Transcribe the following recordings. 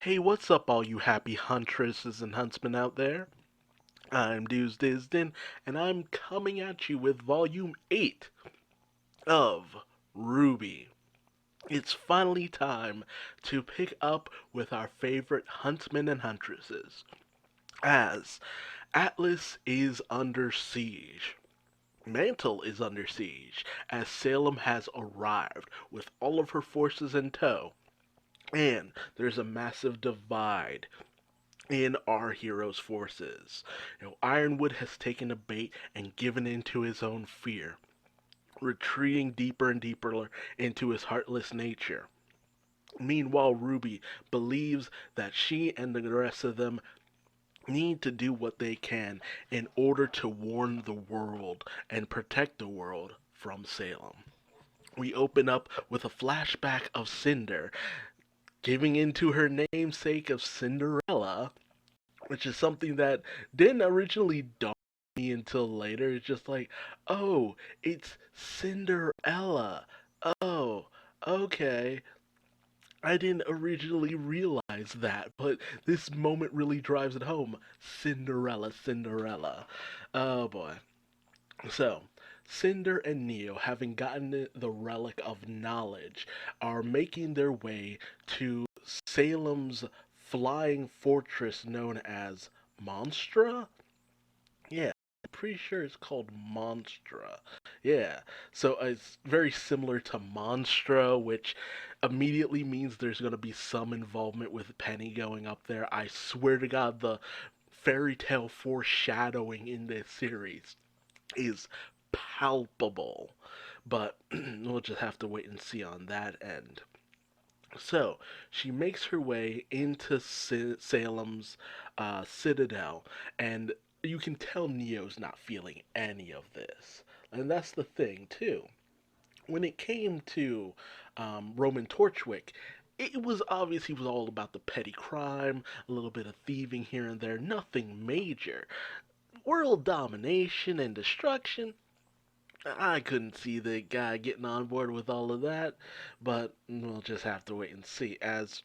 Hey, what's up, all you happy huntresses and huntsmen out there? I'm Duuz-Diz-Din, and I'm coming at you with Volume 8 of Rwby. It's finally time to pick up with our favorite huntsmen and huntresses, as Atlas is under siege. Mantle is under siege, as Salem has arrived with all of her forces in tow, and there's a massive divide in our hero's forces. Ironwood has taken a bait and given in to his own fear, retreating deeper and deeper into his heartless nature. Meanwhile, Rwby believes that she and the rest of them need to do what they can in order to warn the world and protect the world from Salem. We open up with a flashback of Cinder giving in to her namesake of Cinderella, which is something that didn't originally dawn on me until later. It's just like, oh, it's Cinderella. Oh, okay. I didn't originally realize that, but this moment really drives it home. Cinderella, Cinderella. Oh boy. So, Cinder and Neo, having gotten the relic of knowledge, are making their way to Salem's flying fortress known as Monstra? Yeah, I'm pretty sure it's called Monstra. Yeah, so it's very similar to Monstra, which immediately means there's going to be some involvement with Penny going up there. I swear to God, the fairy tale foreshadowing in this series is palpable. But we'll just have to wait and see on that end. So she makes her way into Salem's citadel, and you can tell Neo's not feeling any of this. And that's the thing, too. When it came to Roman Torchwick, it was obvious he was all about the petty crime, a little bit of thieving here and there, nothing major. World domination and destruction, I couldn't see the guy getting on board with all of that, but we'll just have to wait and see. As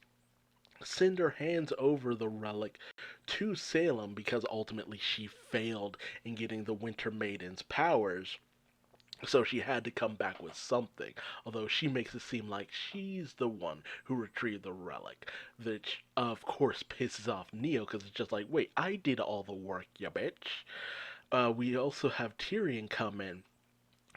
Cinder hands over the relic to Salem because ultimately she failed in getting the Winter Maiden's powers, so she had to come back with something. Although she makes it seem like she's the one who retrieved the relic, which of course pisses off Neo because it's just like, wait, I did all the work, ya bitch. We also have Tyrion come in,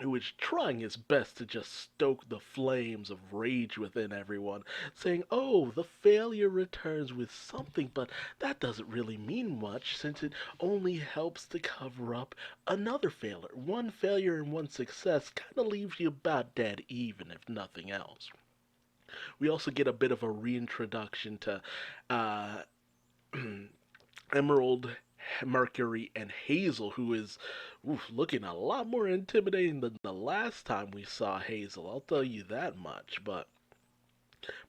who is trying his best to just stoke the flames of rage within everyone, saying, oh, the failure returns with something, but that doesn't really mean much since it only helps to cover up another failure. One failure and one success kind of leaves you about dead even, if nothing else. We also get a bit of a reintroduction to uh, Emerald, Mercury, and Hazel, who is looking a lot more intimidating than the last time we saw Hazel. I'll tell you that much. But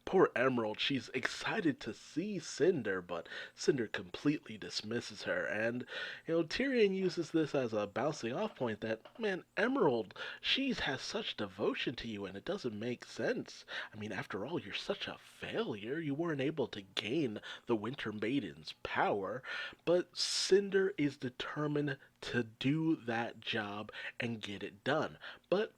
poor Emerald, she's excited to see Cinder, but Cinder completely dismisses her. And, Tyrion uses this as a bouncing off point that, man, Emerald, she has such devotion to you, and it doesn't make sense. I mean, after all, you're such a failure. You weren't able to gain the Winter Maiden's power, but Cinder is determined to do that job and get it done. But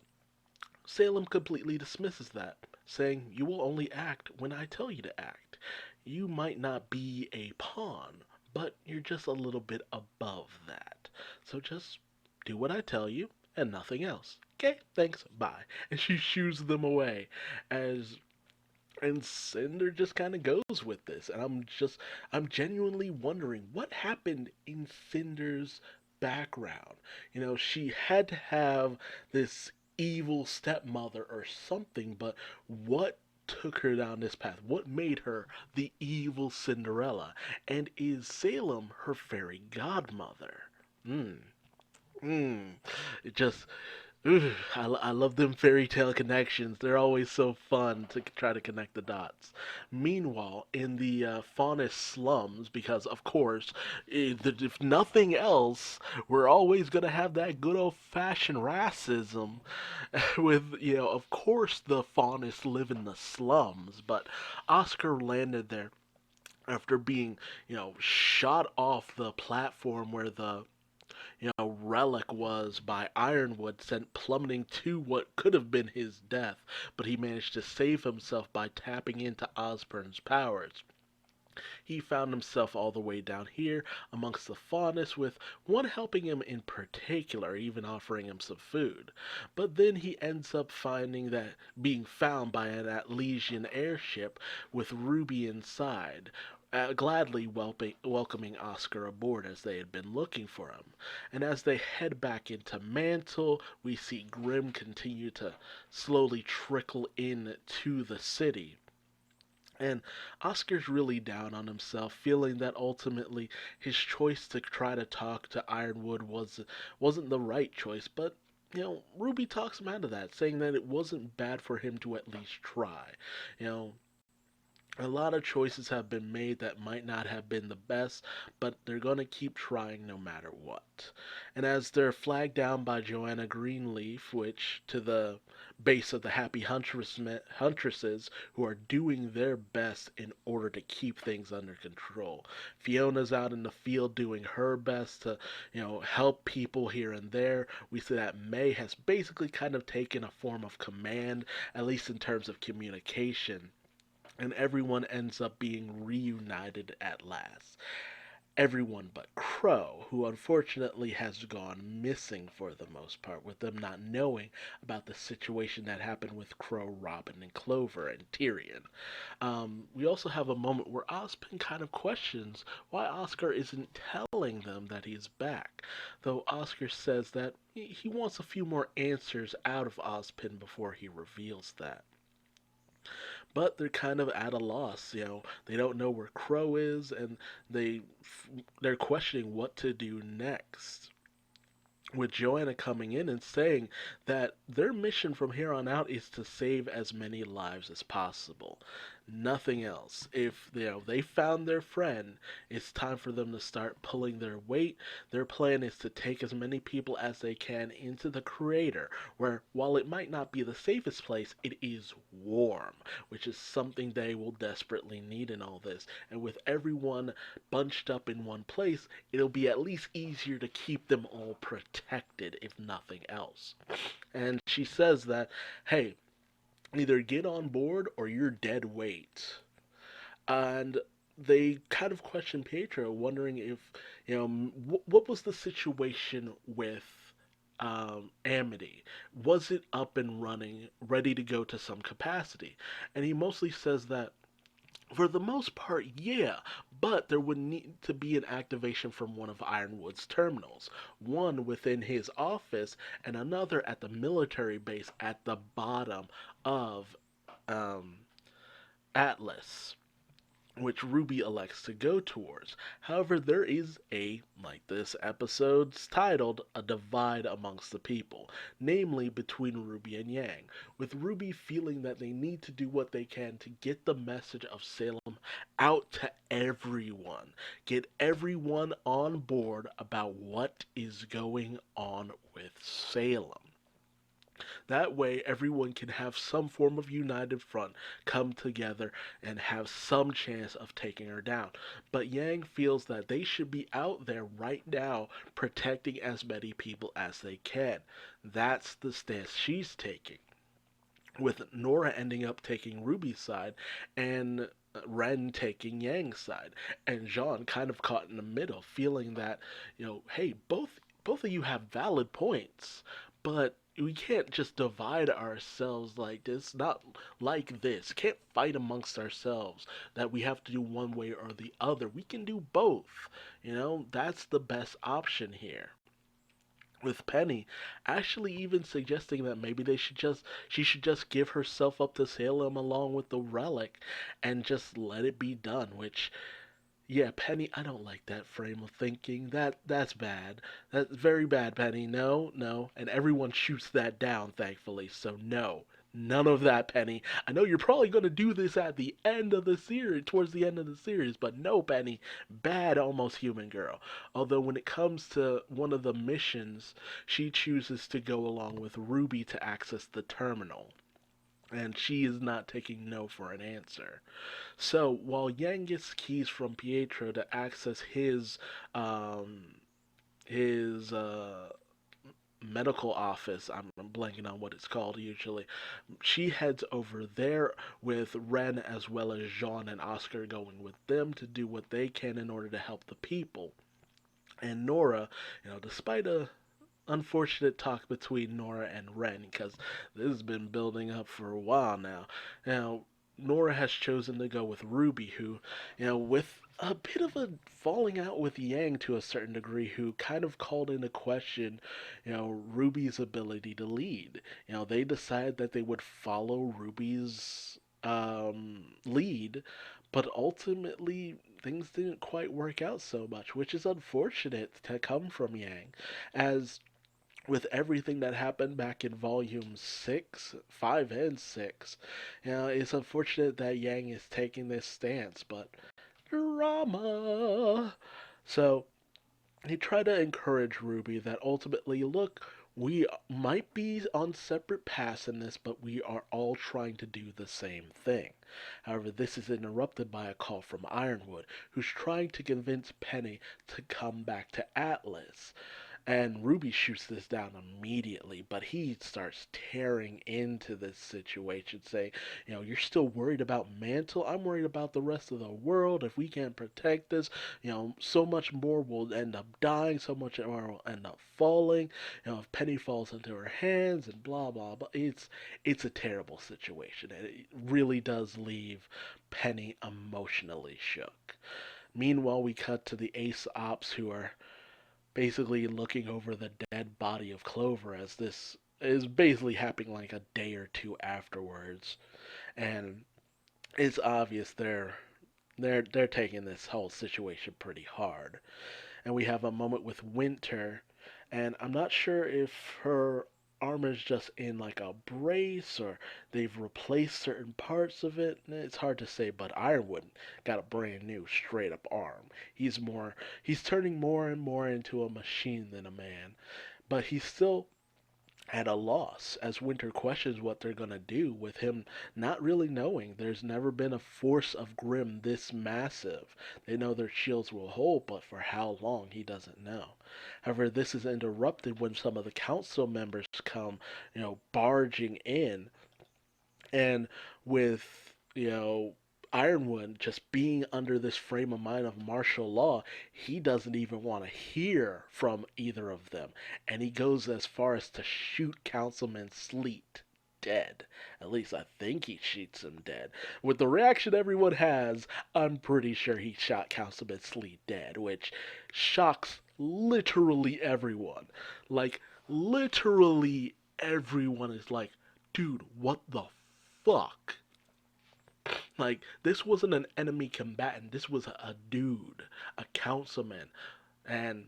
Salem completely dismisses that, saying, you will only act when I tell you to act. You might not be a pawn, but you're just a little bit above that. So just do what I tell you and nothing else. Okay, thanks, bye. And she shoos them away as and Cinder just kind of goes with this. And I'm genuinely wondering what happened in Cinder's background. She had to have this evil stepmother or something, but what took her down this path? What made her the evil Cinderella? And is Salem her fairy godmother? Hmm. Hmm. It just Ooh, I love them fairy tale connections. They're always so fun to try to connect the dots. Meanwhile, in the Faunus slums, because of course, if nothing else, we're always going to have that good old fashioned racism with, of course the Faunus live in the slums, but Oscar landed there after being, shot off the platform where the, relic was by Ironwood, sent plummeting to what could have been his death, but he managed to save himself by tapping into Osborne's powers. He found himself all the way down here amongst the faunus, with one helping him in particular, even offering him some food. But then he ends up finding that being found by an Atlesian airship with Rwby inside, gladly welcoming Oscar aboard as they had been looking for him. And as they head back into Mantle, we see Grim continue to slowly trickle in to the city. And Oscar's really down on himself, feeling that ultimately his choice to try to talk to Ironwood wasn't the right choice, but Rwby talks him out of that, saying that it wasn't bad for him to at least try. You know, a lot of choices have been made that might not have been the best, but they're going to keep trying no matter what. And as they're flagged down by Joanna Greenleaf, which to the base of the Happy Huntresses, who are doing their best in order to keep things under control. Fiona's out in the field doing her best to, help people here and there. We see that May has basically kind of taken a form of command, at least in terms of communication, and everyone ends up being reunited at last. Everyone but Crow, who unfortunately has gone missing for the most part, with them not knowing about the situation that happened with Crow, Robin, and Clover, and Tyrion. We also have a moment where Ozpin kind of questions why Oscar isn't telling them that he's back, though Oscar says that he wants a few more answers out of Ozpin before he reveals that. But they're kind of at a loss. They don't know where Crow is, and they're questioning what to do next. With Joanna coming in and saying that their mission from here on out is to save as many lives as possible. Nothing else. If they found their friend, it's time for them to start pulling their weight. Their plan is to take as many people as they can into the crater, where while it might not be the safest place, it is warm, which is something they will desperately need in all this. And with everyone bunched up in one place, it'll be at least easier to keep them all protected, if nothing else. And she says that, hey, either get on board or you're dead weight. And they kind of question Pietro, wondering if, what was the situation with Amity? Was it up and running, ready to go to some capacity? And he mostly says that for the most part, yeah, but there would need to be an activation from one of Ironwood's terminals, one within his office and another at the military base at the bottom of um, Atlas, which Rwby elects to go towards. However, there is like this episode's titled, a divide amongst the people, namely between Rwby and Yang, with Rwby feeling that they need to do what they can to get the message of Salem out to everyone, get everyone on board about what is going on with Salem. That way, everyone can have some form of united front come together and have some chance of taking her down. But Yang feels that they should be out there right now protecting as many people as they can. That's the stance she's taking, with Nora ending up taking Ruby's side and Ren taking Yang's side, and Jean kind of caught in the middle, feeling that, hey, both of you have valid points, but we can't just divide ourselves like this. Not like this. Can't fight amongst ourselves that we have to do one way or the other. We can do both. That's the best option here. With Penny actually even suggesting that maybe she should just give herself up to Salem along with the relic and just let it be done, which, yeah, Penny, I don't like that frame of thinking. That's bad. That's very bad, Penny. No, no. And everyone shoots that down, thankfully. So no. None of that, Penny. I know you're probably going to do this at the end of the series, towards the end of the series, but no, Penny. Bad Almost Human Girl. Although when it comes to one of the missions, she chooses to go along with Rwby to access the terminal. and she is not taking no for an answer. So while Yang gets keys from Pietro to access um, his medical office, I'm blanking on what it's called usually. She heads over there with Ren as well as Jean and Oscar going with them to do what they can in order to help the people. And Nora, despite a unfortunate talk between Nora and Ren, because this has been building up for a while now. Now, Nora has chosen to go with Rwby, who, with a bit of a falling out with Yang to a certain degree, who kind of called into question, Ruby's ability to lead. They decided that they would follow Ruby's lead, but ultimately things didn't quite work out so much, which is unfortunate to come from Yang, as with everything that happened back in volume 6, 5, and 6. It's unfortunate that Yang is taking this stance, but drama. So, he tried to encourage Rwby that ultimately, look, we might be on separate paths in this, but we are all trying to do the same thing. However, this is interrupted by a call from Ironwood, who's trying to convince Penny to come back to Atlas. And Rwby shoots this down immediately, but he starts tearing into this situation, saying, you're still worried about Mantle? I'm worried about the rest of the world. If we can't protect this, so much more will end up dying, so much more will end up falling. If Penny falls into her hands and blah, blah, blah. It's a terrible situation, and it really does leave Penny emotionally shook. Meanwhile, we cut to the Ace Ops, who are basically looking over the dead body of Clover, as this is basically happening like a day or two afterwards, and it's obvious they're taking this whole situation pretty hard. And we have a moment with Winter, and I'm not sure if her arm is just in like a brace or they've replaced certain parts of it. It's hard to say, but Ironwood got a brand new straight up arm. He's turning more and more into a machine than a man, but he's still at a loss as Winter questions what they're going to do with him not really knowing. There's never been a force of Grimm this massive. They know their shields will hold, but for how long he doesn't know. However, this is interrupted when some of the council members come, barging in, and with, Ironwood just being under this frame of mind of martial law, he doesn't even want to hear from either of them. And he goes as far as to shoot Councilman Sleet dead. At least I think he shoots him dead. With the reaction everyone has, I'm pretty sure he shot Councilman Sleet dead, which shocks literally everyone. Like, literally everyone is like, dude, what the fuck? Like, this wasn't an enemy combatant. This was a dude, a councilman. And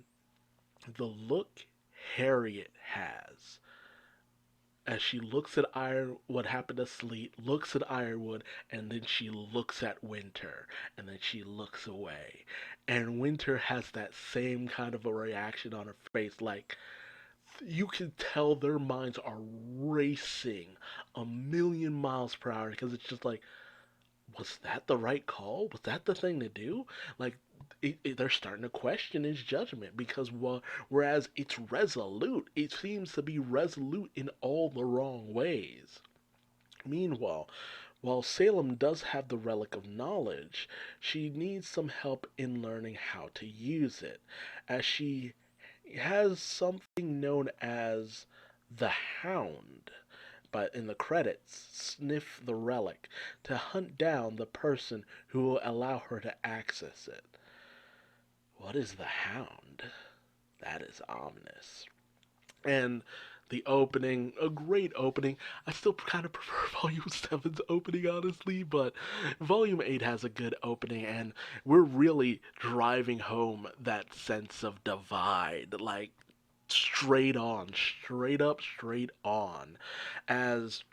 the look Harriet has as she looks at what happened to Sleet, looks at Ironwood, and then she looks at Winter, and then she looks away. And Winter has that same kind of a reaction on her face, like, you can tell their minds are racing a million miles per hour, because it's just like, was that the right call? Was that the thing to do? Like, they're starting to question his judgment, because whereas it's resolute, it seems to be resolute in all the wrong ways. Meanwhile, while Salem does have the relic of knowledge, she needs some help in learning how to use it, as she has something known as the Hound, but in the credits, sniff the relic to hunt down the person who will allow her to access it. What is the Hound? That is ominous. And the opening, a great opening. I still kind of prefer Volume 7's opening, honestly, but Volume 8 has a good opening, and we're really driving home that sense of divide. Like, straight on, straight up, straight on. As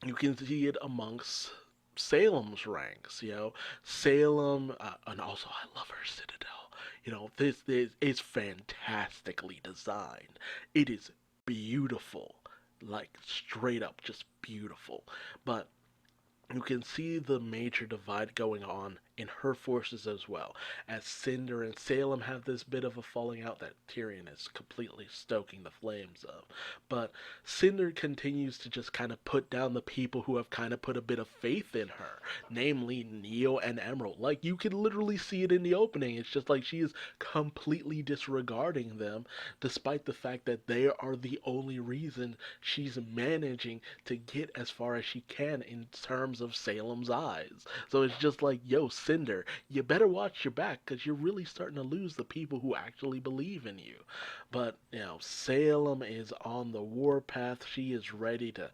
you can see it amongst Salem's ranks, Salem, and also I love her Citadel. This is fantastically designed. It is beautiful. like straight up just beautiful. But you can see the major divide going on in her forces as well, as Cinder and Salem have this bit of a falling out that Tyrion is completely stoking the flames of. But Cinder continues to just kind of put down the people who have kind of put a bit of faith in her, namely Neo and Emerald. Like, you can literally see it in the opening. It's just like she is completely disregarding them, despite the fact that they are the only reason she's managing to get as far as she can in terms of Salem's eyes. So it's just like, yo, Cinder, you better watch your back because you're really starting to lose the people who actually believe in you. But, Salem is on the warpath. She is ready to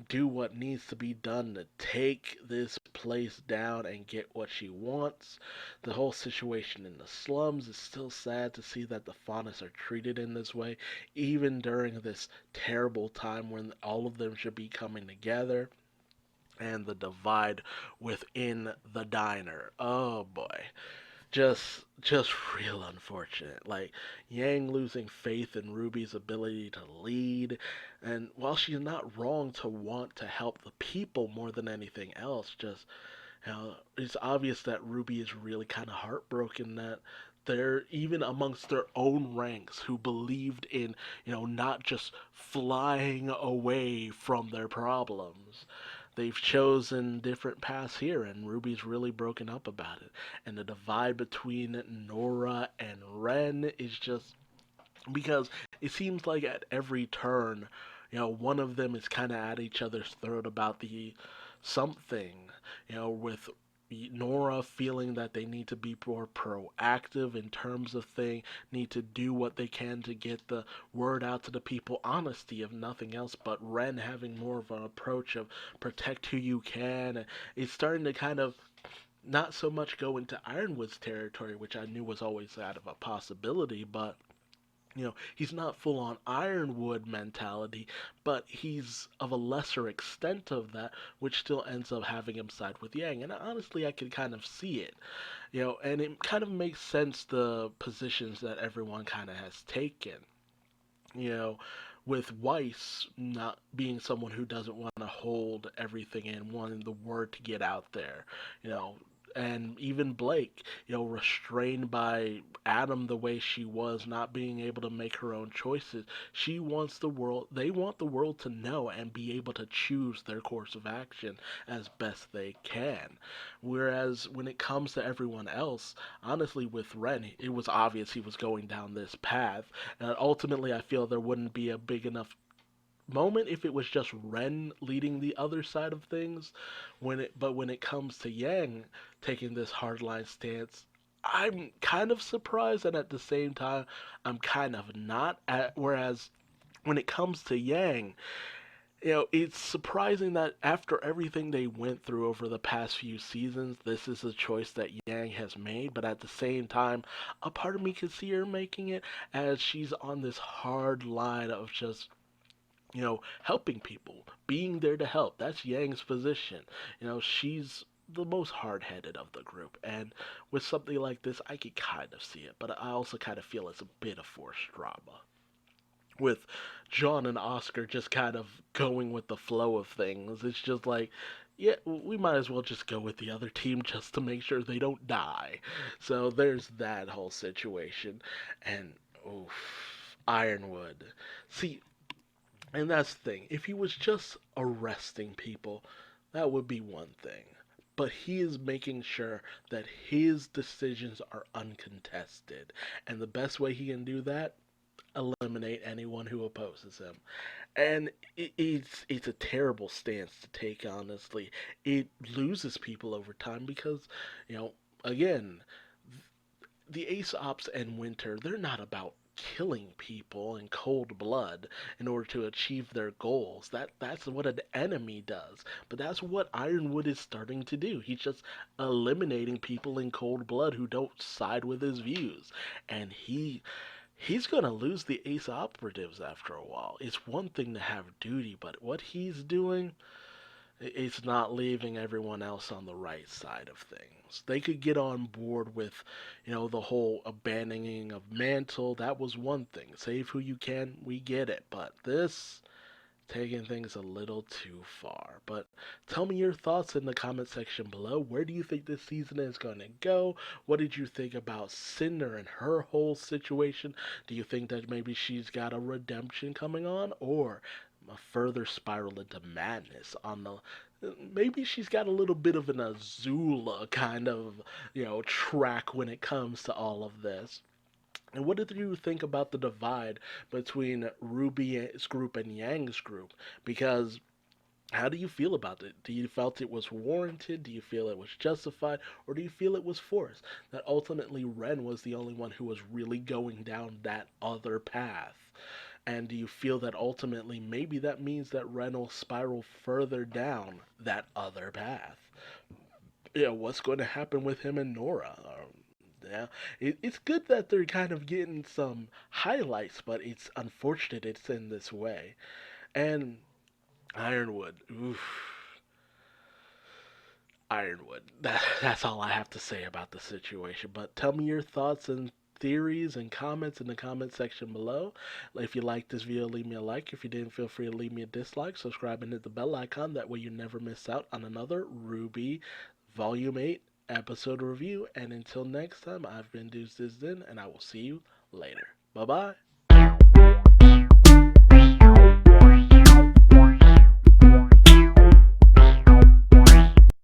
do what needs to be done to take this place down and get what she wants. The whole situation in the slums is still sad to see that the Faunus are treated in this way, even during this terrible time when all of them should be coming together. And the divide within the diner. Oh boy, just real unfortunate. Like, Yang losing faith in Ruby's ability to lead, and while she's not wrong to want to help the people more than anything else, just, it's obvious that Ruby is really kind of heartbroken that they're even amongst their own ranks who believed in, not just flying away from their problems. They've chosen different paths here, and Ruby's really broken up about it. And the divide between Nora and Ren is just because it seems like at every turn, one of them is kind of at each other's throat about the something, with Nora feeling that they need to be more proactive in terms of thing, need to do what they can to get the word out to the people, honesty if nothing else, but Ren having more of an approach of protect who you can. It's starting to kind of not so much go into Ironwood's territory, which I knew was always out of a possibility, but he's not full on Ironwood mentality, but he's of a lesser extent of that, which still ends up having him side with Yang. And honestly, I can kind of see it, and it kind of makes sense the positions that everyone kind of has taken, you know, with Weiss not being someone who doesn't want to hold everything in, wanting the word to get out there, you know, and even Blake, restrained by Adam the way she was, not being able to make her own choices. They want the world to know and be able to choose their course of action as best they can. Whereas when it comes to everyone else, honestly, with Ren, it was obvious he was going down this path. And ultimately, I feel there wouldn't be a big enough moment if it was just Ren leading the other side of things. But when it comes to Yang taking this hardline stance, I'm kind of surprised, and at the same time, I'm kind of not. Whereas when it comes to Yang, it's surprising that after everything they went through over the past few seasons, this is a choice that Yang has made. But at the same time, a part of me could see her making it as she's on this hard line of just helping people, being there to help. That's Yang's position. She's the most hard-headed of the group, and with something like this, I could kind of see it, but I also kind of feel it's a bit of forced drama. With John and Oscar just kind of going with the flow of things, it's just like, yeah, we might as well just go with the other team just to make sure they don't die. So there's that whole situation, and oof, Ironwood. See, and that's the thing. If he was just arresting people, that would be one thing. But he is making sure that his decisions are uncontested. And the best way he can do that, eliminate anyone who opposes him. And it's a terrible stance to take, honestly. It loses people over time because, again, the Aesops and Winter, they're not about killing people in cold blood in order to achieve their goals. That's what an enemy does. But that's what Ironwood is starting to do. He's just eliminating people in cold blood who don't side with his views. And he's gonna lose the Ace operatives after a while. It's one thing to have duty, but what he's doing, it's not leaving everyone else on the right side of things. They could get on board with, the whole abandoning of Mantle. That was one thing. Save who you can, we get it. But this, taking things a little too far. But tell me your thoughts in the comment section below. Where do you think this season is going to go? What did you think about Cinder and her whole situation? Do you think that maybe she's got a redemption coming on, or a further spiral into madness on the maybe she's got a little bit of an Azula kind of, track when it comes to all of this. And what did you think about the divide between Rwby's group and Yang's group? Because how do you feel about it? Do you felt it was warranted? Do you feel it was justified? Or do you feel it was forced? That ultimately Ren was the only one who was really going down that other path. And do you feel that ultimately maybe that means that Ren will spiral further down that other path? What's going to happen with him and Nora? Yeah, it's good that they're kind of getting some highlights, but it's unfortunate it's in this way. And Ironwood, oof, Ironwood. That's all I have to say about the situation. But tell me your thoughts and theories and comments in the comment section below. If you liked this video, leave me a like. If you didn't, feel free to leave me a dislike. Subscribe and hit the bell icon. That way you never miss out on another Rwby Volume 8 episode review. And until next time, I've been Duuz-Diz-Din, and I will see you later. Bye-bye.